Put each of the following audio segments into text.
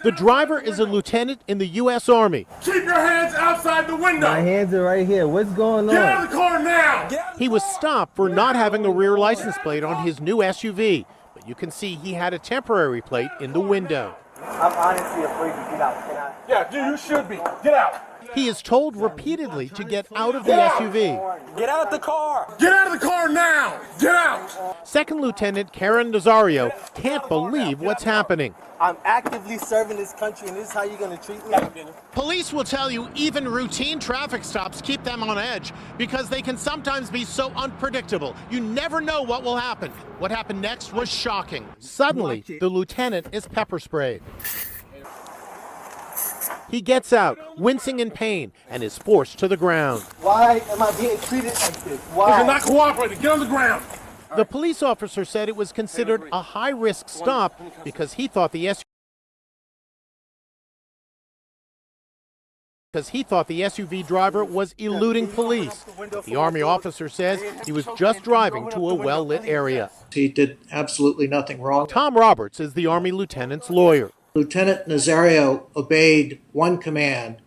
The driver is a lieutenant in the U.S. Army. Keep your hands outside the window. My hands are right here. What's going on? Get out of the car now. He was stopped for not having a rear license plate on his new SUV. But you can see he had a temporary plate in the window. I'm honestly afraid to get out. Yeah, you should be. Get out. He is told repeatedly to get out of the SUV. Get out the car. Get out of the car now. Get out. Second Lieutenant Karen Nazario can't believe what's happening. I'm actively serving this country, and this is how you're going to treat me? Police will tell you even routine traffic stops keep them on edge because they can sometimes be so unpredictable. You never know what will happen. What happened next was shocking. Suddenly, the lieutenant is pepper sprayed. He gets out, wincing in pain, and is forced to the ground. Why am I being treated like this? Why? You're not cooperating. Get on the ground. The police officer said it was considered a high-risk stop because he thought the SUV driver was eluding police. The Army officer says he was just driving to a well-lit area. He did absolutely nothing wrong. Tom Roberts is the Army lieutenant's lawyer. Lieutenant Nazario obeyed one command: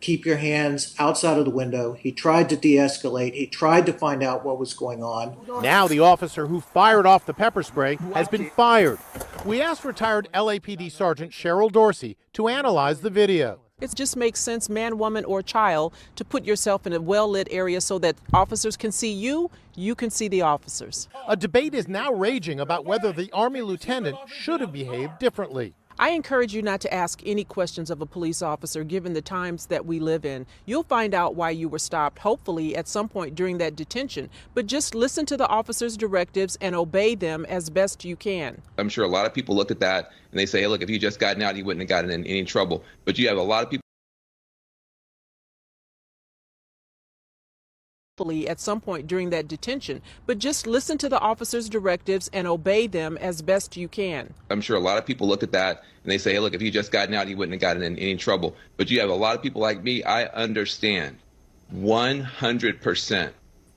keep your hands outside of the window. He tried to de-escalate. He tried to find out what was going on. Now the officer who fired off the pepper spray has been fired. We asked retired LAPD Sergeant Cheryl Dorsey to analyze the video. It just makes sense, man, woman, or child, to put yourself in a well-lit area so that officers can see you, you can see the officers. A debate is now raging about whether the Army lieutenant should have behaved differently. I encourage you not to ask any questions of a police officer given the times that we live in. You'll find out why you were stopped, hopefully at some point during that detention. But just listen to the officer's directives and obey them as best you can. I'm sure a lot of people look at that and they say, hey, look, if you just gotten out, you wouldn't have gotten in any trouble. But you have a lot of people at some point during that detention, but just listen to the officer's directives and obey them as best you can. I'm sure a lot of people look at that and they say, hey, look, if you just gotten out, you wouldn't have gotten in any trouble. But you have a lot of people like me. I understand 100%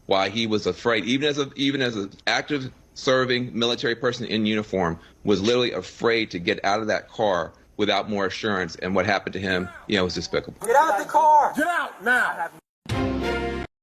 why he was afraid, even as an active serving military person in uniform, was literally afraid to get out of that car without more assurance. And what happened to him, was despicable. Get out the car. Get out now.